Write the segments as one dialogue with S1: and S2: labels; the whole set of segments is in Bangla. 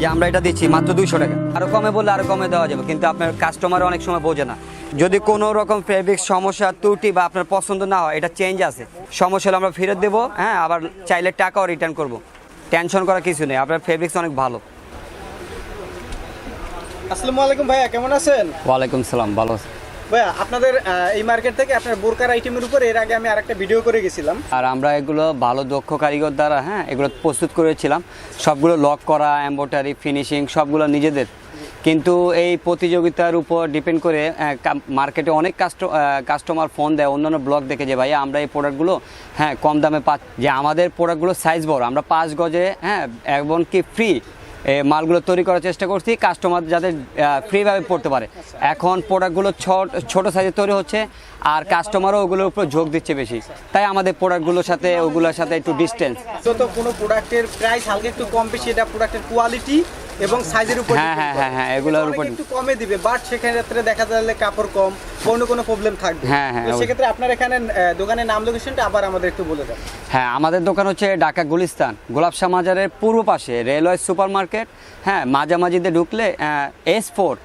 S1: যে আমরা এটা দিচ্ছি মাত্র 200 টাকা। আরো কমে বললে আরো কমে দেওয়া যাবে, কিন্তু আপনার কাস্টমার অনেক সময় বোঝে না। যদি কোনো রকম ফেব্রিক সমস্যা ত্রুটি বা আপনার পছন্দ না হয়, এটা চেঞ্জ আছে, সমস্যা হলে আমরা ফেরত দেবো। হ্যাঁ, আবার চাইলে টাকাও রিটার্ন করব। টেনশন করার কিছু নেই, আপনার ফেব্রিক্স অনেক ভালো।
S2: আসসালামু আলাইকুম ভাইয়া, কেমন আছেন?
S1: ওয়ালাইকুম সালাম, ভালো আছি
S2: ভাইয়া, আপনাদের এই মার্কেট থেকে আপনার বোরকার আইটেমের উপর এর আগে আমি আরেকটা ভিডিও করে গেছিলাম।
S1: আর আমরা এগুলো ভালো দক্ষ কারিগর দ্বারা এগুলো প্রস্তুত করেছিলাম। সবগুলো লক করা, এমব্রয়ডারি, ফিনিশিং সবগুলো নিজেদের। কিন্তু এই প্রতিযোগিতার উপর ডিপেন্ড করে মার্কেটে অনেক কাস্টমার ফোন দেয় অন্যান্য ব্লগ দেখে যে ভাইয়া আমরা এই প্রোডাক্টগুলো কম দামে যে আমাদের প্রোডাক্টগুলো সাইজ বড়, আমরা 5 গজে এমনকি ফ্রি মালগুলো তৈরি করার চেষ্টা করছি, কাস্টমার যাতে ফ্রিভাবে পড়তে পারে। এখন প্রোডাক্টগুলো ছোট সাইজে তৈরি হচ্ছে, আর কাস্টমারও ওগুলোর উপর ঝোঁক দিচ্ছে বেশি, তাই আমাদের প্রোডাক্টগুলোর সাথে ওগুলোর সাথে একটু ডিস্টেন্স।
S2: তো কোনো প্রোডাক্টের প্রাইস হালকা একটু কম বেশি, এটা প্রোডাক্টের কোয়ালিটি এবং সাইজের উপর
S1: হ্যাঁ এগুলোর উপর
S2: একটু কমে দিবে, বাট সেক্ষেত্রে দেখা যাবে কাপড় কম, কোনো প্রবলেম থাকবে। তো সেক্ষেত্রে আপনার এখানে দোকানের নাম লোকেশনটা আবার আমাদের একটু বলে দেন।
S1: হ্যাঁ, আমাদের দোকান হচ্ছে ঢাকা গুলিস্তান গোলাপশাহ মাজারের পূর্ব পাশে রেলওয়ে সুপার মার্কেট। হ্যাঁ, মাঝামাঝিতে ঢুকলে S4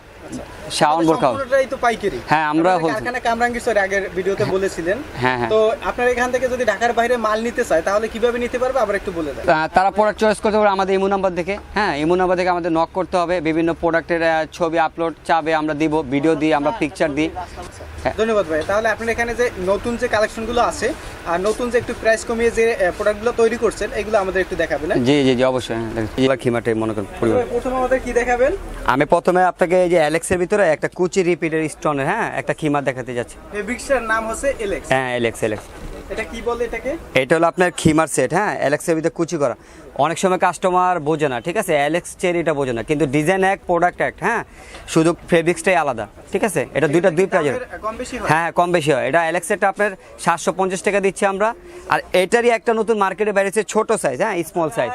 S1: শাওন বোরকা হাউস।
S2: তো পাইকারি।
S1: হ্যাঁ, আমরা
S2: কারখানা কামরাঙ্গীরচর আগের ভিডিওতে বলেছিলেন।
S1: হ্যাঁ।
S2: তো আপনার এখান থেকে যদি ঢাকার বাইরে মাল নিতে চায় তাহলে কিভাবে নিতে পারবে আবার একটু বলে দেন।
S1: তারা প্রোডাক্ট চয়েস করতে পারে আমাদের ইমো নাম্বার থেকে। হ্যাঁ, ইমো নাম্বার থেকে আমাদের নক করতে হবে, বিভিন্ন প্রোডাক্টের ছবি আপলোড চাবে আমরা দিব, ভিডিও দিই, আমরা পিকচার দিই।
S2: ধন্যবাদ ভাই। তাহলে আপনার এখানে যে নতুন যে কালেকশনগুলো আছে আর নতুন যে একটু প্রাইস কমিয়ে যে প্রোডাক্টগুলো তৈরি করছেন এগুলো আমাদের একটু দেখাবেন।
S1: জি অবশ্যই। খিমাটাই মনে করেন।
S2: প্রথমে আমাদের কি দেখাবেন?
S1: আমি প্রথমে আপনাকে এই যে অ্যালেক্সের ভিতরে একটা কুচি রিপিটের স্টোনের একটা খিমা দেখাতে যাচ্ছি।
S2: ফেব্রিক্সের নাম হচ্ছে এলেক্স।
S1: হ্যাঁ, এলেক্স।
S2: এটা কি বলে এটাকে?
S1: এটা হলো আপনার খিমার সেট। হ্যাঁ, অ্যালেক্সের ভিতরে কুচি করা। অনেক সময় কাস্টমার বোঝে না, ঠিক আছে, অ্যালেক্স চেরিটা বোঝে না, কিন্তু ডিজাইন এক, প্রোডাক্ট এক। হ্যাঁ, শুধু ফেব্রিক্সটাই আলাদা, ঠিক আছে। এটা দুই প্রাইজের। হ্যাঁ, কম বেশি হয়। এটা অ্যালেক্সেরটা আপনার 750 টাকা দিচ্ছি আমরা। আর এটারই একটা নতুন মার্কেটে বেরিয়েছে ছোট সাইজ, স্মল সাইজ।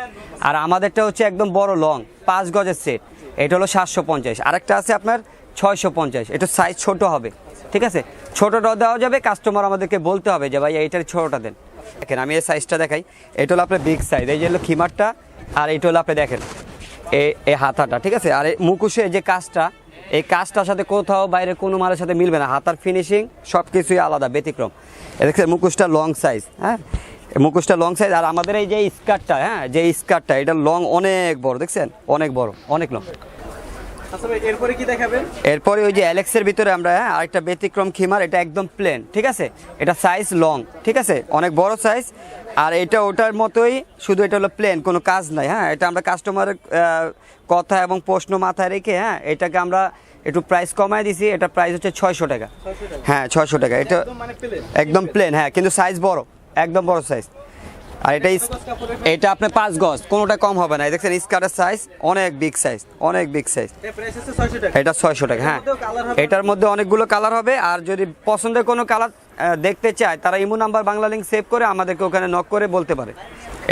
S1: আর আমাদেরটা হচ্ছে একদম বড় লং 5 গজের সেট, এটা হলো 750। আরেকটা আছে আপনার 650, এটা সাইজ ছোট হবে, ঠিক আছে। ছোটটাও দেওয়া যাবে, কাস্টমার আমাদেরকে বলতে হবে যে ভাই এইটার ছোটটা দেন। দেখেন আমি এই সাইজটা দেখাই, এটা হলো আপনার বিগ সাইজ, এই যে হলো খিমারটা, আর এইটা হলো আপনি দেখেন এই হাতাটা, ঠিক আছে। আর এই মুখোশের যে কাজটা, এই কাজটার সাথে কোথাও বাইরে কোনো মালের সাথে মিলবে না। হাতার ফিনিশিং সব কিছুই আলাদা, ব্যতিক্রম। দেখছেন মুখোশটা লং সাইজ। হ্যাঁ, মুখোশটা লং সাইজ। আর আমাদের এই যে স্কার্টটা, যে স্কার্টটা, এটা লং অনেক বড়, দেখছেন অনেক বড়, অনেক লং।
S2: এরপরে কি দেখাবেন?
S1: এরপরে ওই যে অ্যালেক্সের ভিতরে আমরা আরেকটা ব্যতিক্রম খিমার, এটা একদম প্লেন, ঠিক আছে। এটা সাইজ লং, ঠিক আছে, অনেক বড় সাইজ। আর এটা ওটার মতোই, শুধু এটা হলো প্লেন, কোনো কাজ নাই। হ্যাঁ, এটা আমরা কাস্টমারের কথা এবং প্রশ্ন মাথায় রেখে এটাকে আমরা একটু প্রাইস কমায় দিছি। এটা প্রাইস হচ্ছে 600 টাকা। হ্যাঁ, 600 টাকা। এটা একদম প্লেন, হ্যাঁ, কিন্তু সাইজ বড়, একদম বড় সাইজ। আর এটা আপনার 5 গজ, কোনোটা কম হবে না। দেখছেন স্কার্টের সাইজ অনেক বিগ সাইজ, অনেক বিগ সাইজ। এটা 600 টাকা। হ্যাঁ, এটার মধ্যে অনেকগুলো কালার হবে। আর যদি পছন্দের কোনো কালার দেখতে চায়, তারা imo number Bangla link save করে আমাদেরকে ওখানে নক করে বলতে পারে।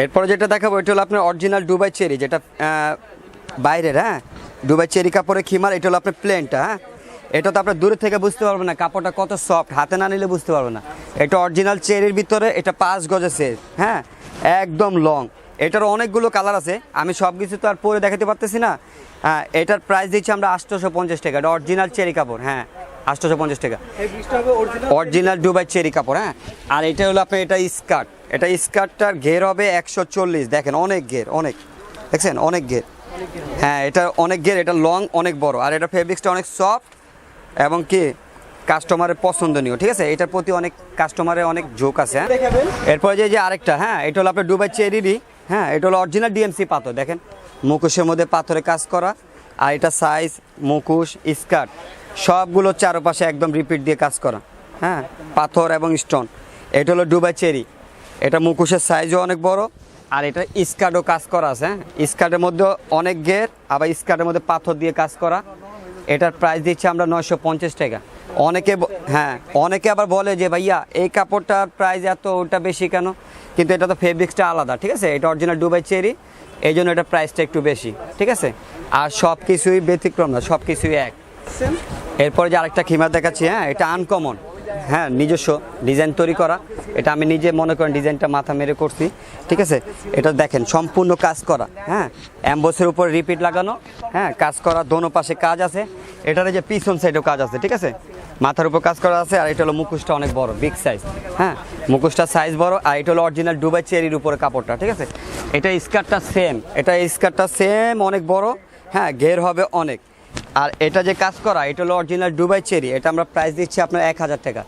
S1: এরপরে যেটা দেখাবো, এটা হলো আপনার অরিজিনাল দুবাই চেরি, যেটা বাইরের। হ্যাঁ, দুবাই চেরি কাপড়ের খিমার। এটা হলো আপনার প্লেনটা। হ্যাঁ, এটা তো আপনার দূরে থেকে বুঝতে পারবেন না কাপড়টা কত সফট, হাতে না নিলে বুঝতে পারবেন না। এটা অরিজিনাল চেরির ভিতরে, এটা 5 গজের সেট। হ্যাঁ, একদম লং। এটার অনেকগুলো কালার আছে, আমি সব কিছু তো আর পরে দেখাতে পারতেছি না। হ্যাঁ, এটার প্রাইস দিচ্ছি আমরা 850 টাকা। এটা অরিজিনাল চেরি কাপড়। হ্যাঁ, 850 টাকা, অরিজিনাল দুবাই চেরি কাপড়। হ্যাঁ, আর এটা হলো আপনার এটা স্কার্ট। এটা স্কার্টটার ঘের হবে 140। দেখেন অনেক ঘের, অনেক, দেখছেন অনেক ঘের। হ্যাঁ, এটা অনেক ঘের, এটা লং, অনেক বড়। আর এটা ফেব্রিক্সটা অনেক সফট এবং কি কাস্টমারের পছন্দনীয়, ঠিক আছে। এটার প্রতি অনেক কাস্টমারের অনেক ঝোঁক আছে। এরপরে যে আরেকটা, হ্যাঁ, এটা হলো আপনার দুবাই চেরিরই। হ্যাঁ, এটা হলো অরিজিনাল ডিএমসি পাথর। দেখেন মুখোশের মধ্যে পাথরে কাজ করা। আর এটা সাইজ, মুখোশ, স্কার্ট সবগুলো চারপাশে একদম রিপিট দিয়ে কাজ করা। হ্যাঁ, পাথর এবং স্টোন। এটা হলো দুবাই চেরি। এটা মুখোশের সাইজও অনেক বড়। আর এটা স্কার্টও কাজ করা আছে। হ্যাঁ, স্কার্টের মধ্যে অনেক ঘের, আবার স্কার্টের মধ্যে পাথর দিয়ে কাজ করা। এটার প্রাইস দিচ্ছি আমরা 950 টাকা। অনেকে আবার বলে যে ভাইয়া এই কাপড়টার প্রাইস এত, ওটা বেশি কেন? কিন্তু এটা তো ফেব্রিক্সটা আলাদা, ঠিক আছে। এটা অরিজিনাল দুবাই চেরি, এই জন্য এটা প্রাইসটা একটু বেশি, ঠিক আছে। আর সব কিছুই ব্যতিক্রম না, সব কিছুই এক। এরপরে যে আরেকটা খিমার দেখাচ্ছি, হ্যাঁ, এটা আনকমন। হ্যাঁ নিজস্ব ডিজাইন তৈরি করা। এটা আমি নিজে মনে করেন ডিজাইনটা মাথা মেরে করছি, ঠিক আছে। এটা দেখেন সম্পূর্ণ কাজ করা, হ্যাঁ অ্যাম্বোসের উপর রিপিট লাগানো, হ্যাঁ কাজ করা, দোনো পাশে কাজ আছে। এটার যে পিছন সাইডেও কাজ আছে, ঠিক আছে, মাথার উপর কাজ করা আছে। আর এটা হলো মুখোশটা অনেক বড়, বিগ সাইজ, হ্যাঁ মুখোশটা সাইজ বড়। আর এটা হলো অরিজিনাল দুবাই চেরির উপরে কাপড়টা, ঠিক আছে। এটা স্কার্টটা সেম অনেক বড়, হ্যাঁ ঘের হবে অনেক। আর এটা যে কাজ করা, এটা হলো অরিজিনাল দুবাই চেরি। এটা আমরা প্রাইস দিচ্ছি আপনার 1000 টাকা।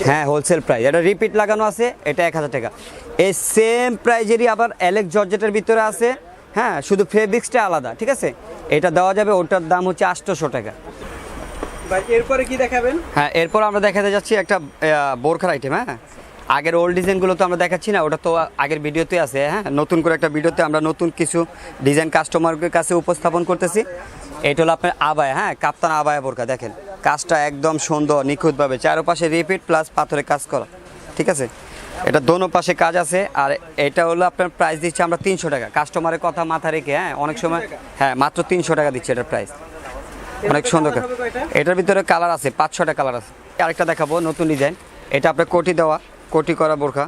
S1: হ্যাঁ হোলসেল প্রাইস, এটা রিপিট লাগানো আছে, এটা 1000 টাকা। এই সেম প্রাইজেরই আবার অ্যালেক্স জর্জেটের ভিতরে আছে, হ্যাঁ শুধু ফেব্রিক্সটা আলাদা, ঠিক আছে। এটা দেওয়া যাবে, ওটার দাম হচ্ছে 800 টাকা।
S2: ভাই এরপরে কি দেখাবেন?
S1: হ্যাঁ এরপর আমরা দেখাতে যাচ্ছি একটা বোরখার আইটেম। হ্যাঁ আগের ওল্ড ডিজাইনগুলো তো আমরা দেখাচ্ছি না, ওটা তো আগের ভিডিওতে আছে। হ্যাঁ নতুন করে একটা ভিডিওতে আমরা নতুন কিছু ডিজাইন কাস্টমারের কাছে উপস্থাপন করতেছি। এটা হলো আপনার আবায়া, হ্যাঁ কাপ্তান আবায়া বোরখা। দেখেন কাজটা একদম সুন্দর নিখুঁতভাবে, চারপাশে রিপিট প্লাস পাথরে কাজ করা, ঠিক আছে। এটা দোনো পাশে কাজ আছে। আর এটা হলো আপনার প্রাইস দিচ্ছি আমরা 300 টাকা, কাস্টমারের কথা মাথা রেখে। হ্যাঁ অনেক সময় হ্যাঁ মাত্র 300 টাকা দিচ্ছে এটার প্রাইস, অনেক সুন্দর। এটার ভিতরে কালার আছে 5-6টা কালার আছে। আরেকটা দেখাবো নতুন ডিজাইন, এটা আপনার কোটি দেওয়া, কোটি করা বোরখা।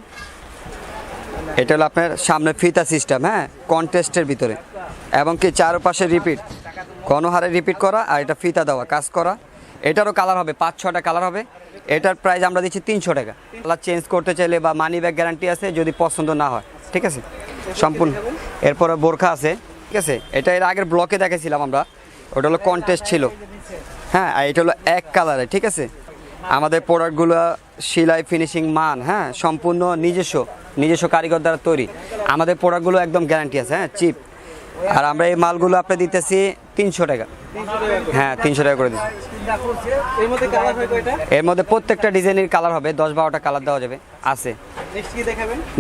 S1: এটা হলো আপনার সামনে ফিতা সিস্টেম, হ্যাঁ কন্টেস্টের ভিতরে, এবং কি চারপাশে রিপিট, গণহারে রিপিট করা। আর এটা ফিতা দেওয়া কাজ করা। এটারও কালার হবে 5-6টা কালার হবে। এটার প্রাইস আমরা দিচ্ছি 300 টাকা। কালার চেঞ্জ করতে চাইলে বা মানি ব্যাগ গ্যারান্টি আছে যদি পছন্দ না হয়, ঠিক আছে সম্পূর্ণ। এরপরে বোরখা আছে, ঠিক আছে। এটা এর আগের ব্লকে দেখেছিলাম আমরা, ওটা হলো কন্টেস্ট ছিল, হ্যাঁ আর এটা হলো এক কালারে, ঠিক আছে। আমাদের প্রোডাক্টগুলো সেলাই ফিনিশিং মান, হ্যাঁ সম্পূর্ণ নিজস্ব কারিগর দ্বারা তৈরি। আমাদের প্রোডাক্টগুলো একদম গ্যারান্টি আছে, হ্যাঁ চিপ। আর আমরা এই মালগুলো আপনি দিতেছি 300 টাকা, হ্যাঁ 300 টাকা করে দিচ্ছি। এর মধ্যে প্রত্যেকটা ডিজাইনের কালার হবে, 10-12টা কালার দেওয়া যাবে আছে।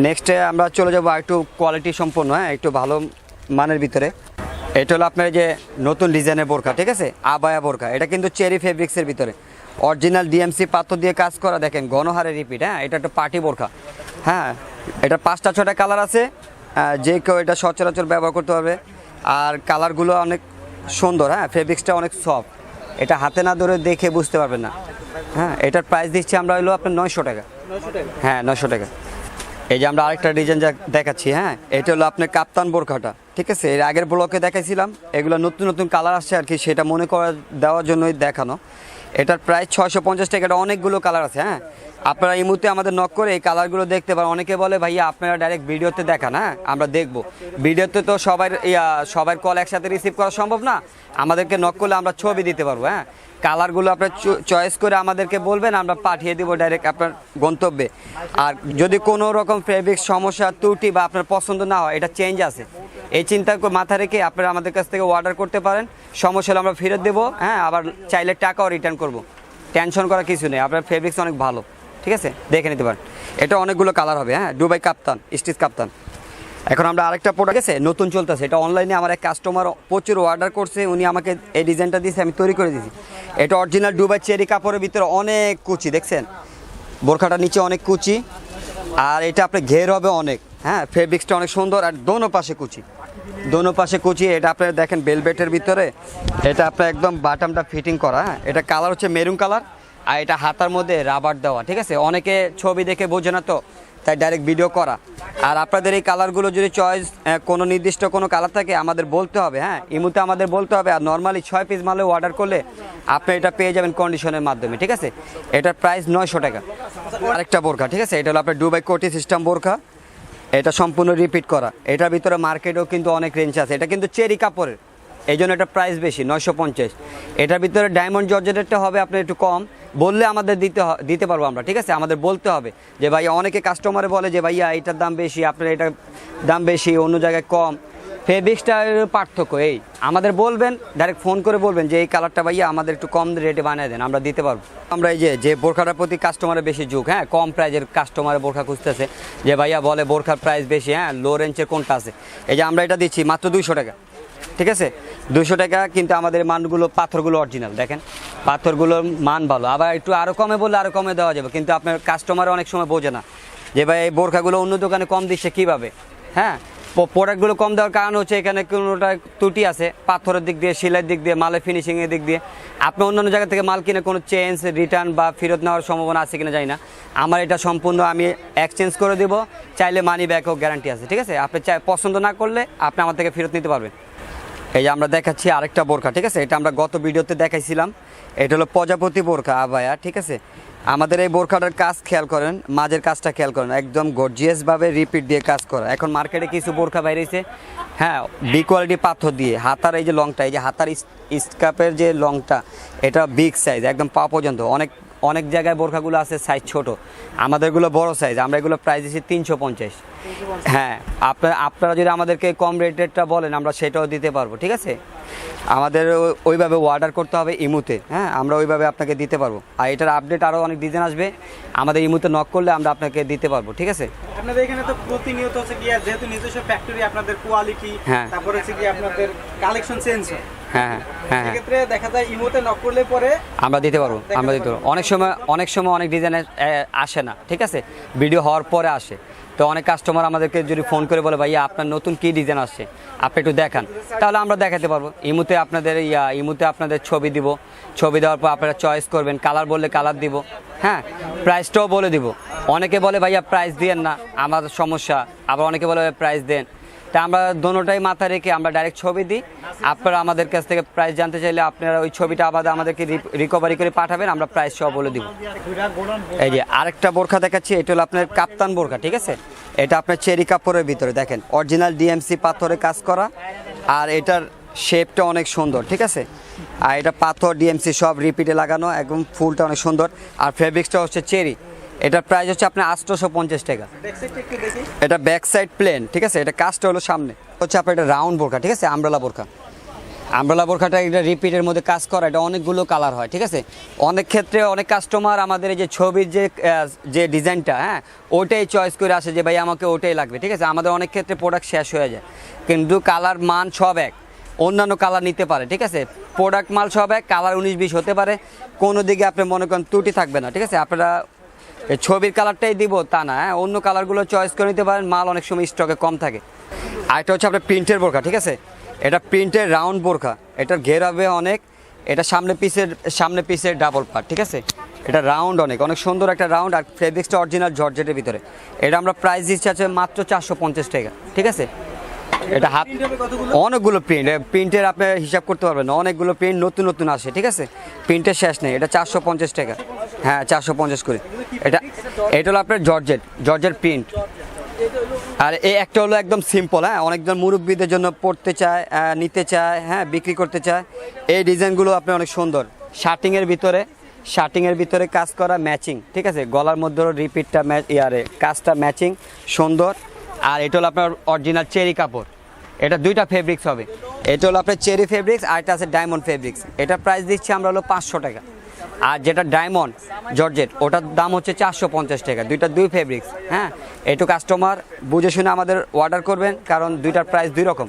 S1: নেক্সটে আমরা চলে যাবো একটু কোয়ালিটি সম্পন্ন, হ্যাঁ একটু ভালো মানের ভিতরে। এটা হলো আপনার যে নতুন ডিজাইনের বোরখা, ঠিক আছে, আবায়া বোরখা। এটা কিন্তু চেরি ফেব্রিক্সের ভিতরে অরিজিনাল ডিএমসি পাথর দিয়ে কাজ করা। দেখেন গণহারে রিপিট, হ্যাঁ এটা একটা পার্টি বোরখা। হ্যাঁ এটা 5-6টা কালার আছে, যে কেউ এটা সচরাচর ব্যবহার করতে পারবে। আর কালারগুলো অনেক সুন্দর, হ্যাঁ ফেব্রিক্সটা অনেক সফট। এটা হাতে না ধরে দেখে বুঝতে পারবেন না। হ্যাঁ এটার প্রাইস দিচ্ছি আমরা হলো আপনার 900 টাকা। হ্যাঁ 900 টাকা। এই যে আমরা আরেকটা ডিজাইন দেখাচ্ছি, হ্যাঁ এটা হলো আপনার কাপ্তান বোরখাটা, ঠিক আছে। এর আগের ব্লকে দেখাইছিলাম, এগুলো নতুন নতুন কালার আসছে আর কি, সেটা মনে করা দেওয়ার জন্যই দেখানো। এটার প্রাইস 650 টাকা। এটা অনেকগুলো কালার আছে, হ্যাঁ আপনারা এই মুহূর্তে আমাদের নক করে এই কালারগুলো দেখতে পারেন। অনেকে বলে ভাইয়া আপনারা ডাইরেক্ট ভিডিওতে দেখান, হ্যাঁ আমরা দেখবো। ভিডিওতে তো সবার কল একসাথে রিসিভ করা সম্ভব না, আমাদেরকে নক করলে আমরা ছবি দিতে পারবো। হ্যাঁ কালারগুলো আপনার চয়েস করে আমাদেরকে বলবেন, আমরা পাঠিয়ে দেবো ডাইরেক্ট আপনার গন্তব্যে। আর যদি কোনো রকম ফেব্রিক সমস্যা ত্রুটি বা আপনার পছন্দ না হয়, এটা চেঞ্জ আছে, এই চিন্তা মাথা রেখে আপনারা আমাদের কাছ থেকে অর্ডার করতে পারেন। সমস্যা হলে আমরা ফেরত দেবো, হ্যাঁ আবার চাইলে টাকাও রিটার্ন করবো। টেনশন করার কিছু নেই, আপনার ফেব্রিক্স অনেক ভালো, ঠিক আছে দেখে নিতে পারেন। এটা অনেকগুলো কালার হবে, হ্যাঁ দুবাই কাপ্তান, স্টিচ কাপ্তান। এখন আমরা আরেকটা প্রোডাক্ট আছে নতুন চলতেছে, এটা অনলাইনে আমার এক কাস্টমার প্রচুর অর্ডার করছে, উনি আমাকে এই ডিজাইনটা দিয়েছে, আমি তৈরি করে দিয়েছি। এটা অরিজিনাল দুবাই চেরি কাপড়ের ভিতরে অনেক কুচি, দেখছেন বোরখাটা নিচে অনেক কুচি। আর এটা আপনার ঘের হবে অনেক, হ্যাঁ ফেব্রিক্সটা অনেক সুন্দর। আর দোনো পাশে কুচি, এটা আপনার দেখেন বেলভেটের ভিতরে। এটা আপনার একদম বাটামটা ফিটিং করা, হ্যাঁ এটা কালার হচ্ছে মেরুন কালার। আর এটা হাতার মধ্যে রাবার দেওয়া, ঠিক আছে। অনেকে ছবি দেখে বোঝে না, তো তাই ডাইরেক্ট ভিডিও করা। আর আপনাদের এই কালারগুলো যদি চয়েস কোনো নির্দিষ্ট কোনো কালার থাকে আমাদের বলতে হবে, হ্যাঁ ইমুতে আমাদের বলতে হবে। আর নর্মালি 6 পিস মালে অর্ডার করলে আপনি এটা পেয়ে যাবেন কন্ডিশনের মাধ্যমে, ঠিক আছে। এটার প্রাইস 900 টাকা। আরেকটা বোরখা, ঠিক আছে, এটা হলো আপনার দুবাই কোটি সিস্টেম বোরখা। এটা সম্পূর্ণ রিপিট করা। এটার ভিতরে মার্কেটেও কিন্তু অনেক রেঞ্জ আছে, এটা কিন্তু চেরি কাপড়ের, এই জন্য এটা প্রাইস বেশি 950। এটার ভিতরে ডায়মন্ড জর্জেটেরটা হবে আপনার একটু কম, বললে আমাদের দিতে পারবো আমরা, ঠিক আছে। আমাদের বলতে হবে যে ভাইয়া, অনেকে কাস্টমারে বলে যে ভাইয়া এটার দাম বেশি, আপনার এটার দাম বেশি, অন্য জায়গায় কম। ফেব্রিক্সটার পার্থক্য এই, আমাদের বলবেন, ডাইরেক্ট ফোন করে বলবেন যে এই কালারটা ভাইয়া আমাদের একটু কম রেটে বানিয়ে দেন, আমরা দিতে পারবো। আমরা এই যে বোরখাটার প্রতি কাস্টমারের বেশি ঝুঁক, হ্যাঁ কম প্রাইজের কাস্টমারের বোরখা খুঁজতেছে, যে ভাইয়া বলে বোরখার প্রাইস বেশি, হ্যাঁ লো রেঞ্জের কোনটা আছে। এই যে আমরা এটা দিচ্ছি মাত্র 200 টাকা, ঠিক আছে 200 টাকা। কিন্তু আমাদের মানগুলো পাথরগুলো অরিজিনাল, দেখেন পাথরগুলোর মান ভালো। আবার একটু আরও কমে বললে আরও কমে দেওয়া যাবে, কিন্তু আপনার কাস্টমার অনেক সময় বোঝে না যে ভাই এই বোরখাগুলো অন্য দোকানে কম দিচ্ছে কীভাবে। হ্যাঁ প্রোডাক্টগুলো কম দেওয়ার কারণ হচ্ছে এখানে কোনোটা ত্রুটি আছে, পাথরের দিক দিয়ে, সেলাইয়ের দিক দিয়ে, মালের ফিনিশিংয়ের দিক দিয়ে। আপনি অন্যান্য জায়গা থেকে মাল কিনে কোনো চেঞ্জ, রিটার্ন বা ফেরত নেওয়ার সম্ভাবনা আছে কিনা জানি না। আমার এটা সম্পূর্ণ আমি এক্সচেঞ্জ করে দেব, চাইলে মানি ব্যাকও গ্যারান্টি আছে, ঠিক আছে। আপনি পছন্দ না করলে আপনি আমার থেকে ফেরত নিতে পারবেন। এই যে আমরা দেখাচ্ছি আরেকটা বোরকা, ঠিক আছে। এটা আমরা গত ভিডিওতে দেখাইছিলাম। এটা হলো প্রজাপতি বোরকা আবায়া, ঠিক আছে। আমাদের এই বোরকাটার কাজ খেয়াল করেন, মাঝের কাজটা খেয়াল করেন, একদম গর্জিয়াসভাবে রিপিট দিয়ে কাজ করা। এখন মার্কেটে কিছু বোরকা বাইরেছে, হ্যাঁ, বি কোয়ালিটি পাথর দিয়ে। হাতার এই যে লংটা, এই যে হাতার স্কার্পের যে লংটা, এটা বিগ সাইজ, একদম পা পর্যন্ত। অনেক জায়গায় বোরকাগুলো আছে সাইজ ছোট, আমাদেরগুলো বড় সাইজ। আমরা এগুলো প্রাইস দিচ্ছি 350। হ্যাঁ, আপনারা যদি আমাদেরকে কম রেটেরটা বলেন আমরা সেটাও দিতে পারবো, ঠিক আছে। আমাদের ওইভাবে অর্ডার করতে হবে ইমুতে, হ্যাঁ, আমরা ওইভাবে আপনাকে দিতে পারবো। আর এটার আপডেট আরও অনেক ডিজাইন আসবে, আমাদের ইমুতে নক করলে আমরা আপনাকে দিতে পারবো, ঠিক আছে।
S2: আপনাদের এখানে তো প্রতিনিয়ত হচ্ছে গিয়ে যেহেতু নিজস্ব ফ্যাক্টরি, আপনাদের কোয়ালিটি,
S1: হ্যাঁ,
S2: তারপরে হচ্ছে গিয়ে আপনাদের কালেকশন চেঞ্জ হয়।
S1: হ্যাঁ হ্যাঁ,
S2: সেক্ষেত্রে দেখা যায় ইমোতে নক করলে পরে
S1: আমরা দিতে পারবো, আমরা দিতে পারবো। অনেক সময় অনেক ডিজাইন আসে না, ঠিক আছে, ভিডিও হওয়ার পরে আসে। তো অনেক কাস্টমার আমাদেরকে যদি ফোন করে বলে ভাইয়া আপনার নতুন কী ডিজাইন আসছে আপনি একটু দেখান, তাহলে আমরা দেখাতে পারবো। ইমুতে আপনাদের ছবি দিব, ছবি দেওয়ার পর আপনারা চয়েস করবেন, কালার বললে কালার দিব, হ্যাঁ, প্রাইসটাও বলে দিব। অনেকে বলে ভাইয়া প্রাইস দিয়েন না, আমার সমস্যা। আবার অনেকে বলে প্রাইস দেন। তা আমরা দোনোটাই মাথায় রেখে আমরা ডাইরেক্ট ছবি দিই। আপনারা আমাদের কাছ থেকে প্রাইস জানতে চাইলে আপনারা ওই ছবিটা আবার আমাদেরকে রিকভারি করে পাঠাবেন, আমরা প্রাইস সব বলে দিব। এই যে আরেকটা বোরখা দেখাচ্ছি, এটা হলো আপনার কাপ্তান বোরখা, ঠিক আছে। এটা আপনার চেরি কাপড়ের ভিতরে দেখেন, অরিজিনাল ডিএমসি পাথরে কাজ করা, আর এটার শেপটা অনেক সুন্দর, ঠিক আছে। আর এটা পাথর ডিএমসি সব রিপিটে লাগানো, একদম ফুলটা অনেক সুন্দর। আর ফেব্রিক্সটা হচ্ছে চেরি। এটার প্রাইস হচ্ছে আপনার 850 টাকা। এটা ব্যাক সাইড প্লেন, ঠিক আছে। এটা কাজটা হলো সামনে হচ্ছে আপনার এটা রাউন্ড বোরখা, ঠিক আছে, আমব্রেলা বোরখা। আমব্রেলা বোরখাটা এটা রিপিটের মধ্যে কাজ করা, এটা অনেকগুলো কালার হয়, ঠিক আছে। অনেক ক্ষেত্রে অনেক কাস্টমার আমাদের এই যে ছবির যে ডিজাইনটা, হ্যাঁ, ওটাই চয়েস করে আসে যে ভাই আমাকে ওটাই লাগবে, ঠিক আছে। আমাদের অনেক ক্ষেত্রে প্রোডাক্ট শেষ হয়ে যায়, কিন্তু কালার মান সব এক, অন্যান্য কালার নিতে পারে, ঠিক আছে। প্রোডাক্ট মাল সব এক, কালার 19-20 হতে পারে, কোনো দিকে আপনি মনে করেন ত্রুটি থাকবে না, ঠিক আছে। আপনারা ছবির কালারটাই দিব তা না, হ্যাঁ, অন্য কালারগুলো চয়েস করে নিতে পারেন, মাল অনেক সময় স্টকে কম থাকে। আর এটা হচ্ছে আপনার প্রিন্টের বোরখা, ঠিক আছে। এটা প্রিন্টের রাউন্ড বোরখা, এটার ঘের হবে অনেক, এটা সামনে পিসের ডাবল পার্ট, ঠিক আছে। এটা রাউন্ড অনেক সুন্দর একটা রাউন্ড। আর ফেব্রিক্সটা অরিজিনাল জর্জেটের ভিতরে। এটা আমরা প্রাইস দিচ্ছি আছে মাত্র 450 টাকা, ঠিক আছে। এটা হাত অনেকগুলো প্রিন্টের আপনি হিসাব করতে পারবেন, অনেকগুলো প্রিন্ট নতুন আসে, ঠিক আছে। প্রিন্টের শেষ নেই। এটা 450 টাকা, হ্যাঁ, 450 করে। এটা হলো আপনার জর্জেট প্রিন্ট। আর এই একটা হলো একদম সিম্পল, হ্যাঁ, অনেকজন মুরব্বীদের জন্য পড়তে চায়, নিতে চায়, হ্যাঁ, বিক্রি করতে চায়। এই ডিজাইনগুলো আপনার অনেক সুন্দর, শার্টিংয়ের ভিতরে কাজ করা ম্যাচিং, ঠিক আছে। গলার মধ্যে রিপিটটা কাজটা ম্যাচিং সুন্দর। আর এটা হলো আপনার অরিজিনাল চেরি কাপড়। এটা দুইটা ফেব্রিক্স হবে, এটা হলো আপনার চেরি ফেব্রিক্স, আর এটা আছে ডায়মন্ড ফেব্রিক্স। এটা প্রাইস দিচ্ছি আমরা হলো 500 টাকা। আর যেটা ডায়মন্ড জর্জেট ওটার দাম হচ্ছে 450 টাকা। দুই ফেব্রিক্স, হ্যাঁ। একটু কাস্টমার বুঝে শুনে আমাদের অর্ডার করবেন, কারণ দুইটার প্রাইস দুই রকম।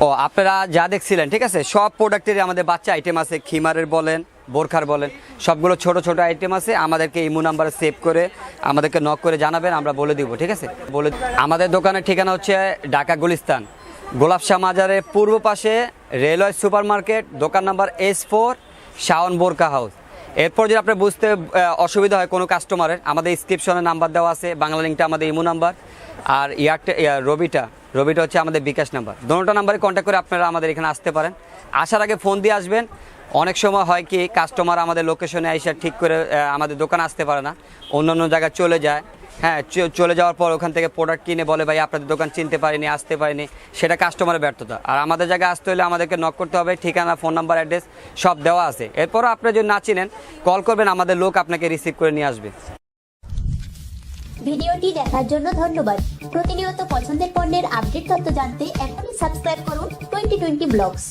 S1: ও আপনারা যা দেখছিলেন, ঠিক আছে, সব প্রোডাক্টেরই আমাদের বাচ্চা আইটেম আছে, খিমারের বলেন, বোরখার বলেন, সবগুলো ছোট আইটেম আছে। আমাদেরকে ইমো নাম্বারে সেভ করে আমাদেরকে নক করে জানাবেন, আমরা বলে দিব, ঠিক আছে। আমাদের দোকানের ঠিকানা হচ্ছে ঢাকা গুলিস্তান, গোলাপশাহ মাজারের পূর্ব পাশে রেলওয়ে সুপার মার্কেট, দোকান নাম্বার S4, শাওন বোরকা হাউস। এরপর যদি আপনার বুঝতে অসুবিধা হয় কোনো কাস্টমারের, আমাদের ডিসক্রিপশনে নাম্বার দেওয়া আছে, বাংলা লিঙ্কটা আমাদের ইমো নাম্বার, আর রবিটা হচ্ছে আমাদের বিকাশ নাম্বার। দুটো নাম্বারে কন্ট্যাক্ট করে আপনারা আমাদের এখানে আসতে পারেন। আসার আগে ফোন দিয়ে আসবেন। অনেক সময় হয় কি কাস্টমার আমাদের লোকেশনে আইসা ঠিক করে আমাদের দোকানে আসতে পারে না, অন্য জায়গায় চলে যায়, হ্যাঁ, চলে যাওয়ার পর ওখান থেকে প্রোডাক্ট কিনে বলে ভাই আপনাদের দোকান চিনতে পারিনি, আসতে পারিনি, সেটা কাস্টমারের ব্যর্থতা। আর আমাদের জায়গায় আসতে হলে আমাদেরকে নক করতে হবে, ঠিকানা, ফোন নাম্বার, অ্যাড্রেস সব দেওয়া আছে। এরপরও আপনি যদি না চিনেন কল করবেন, আমাদের লোক আপনাকে রিসিভ করে নিয়ে আসবে।
S3: ভিডিওটি দেখার জন্য ধন্যবাদ। প্রতিনিয়ত পছন্দের পণ্যের আপডেট তথ্য জানতে এখনই সাবস্ক্রাইব করুন 2020 ব্লগস।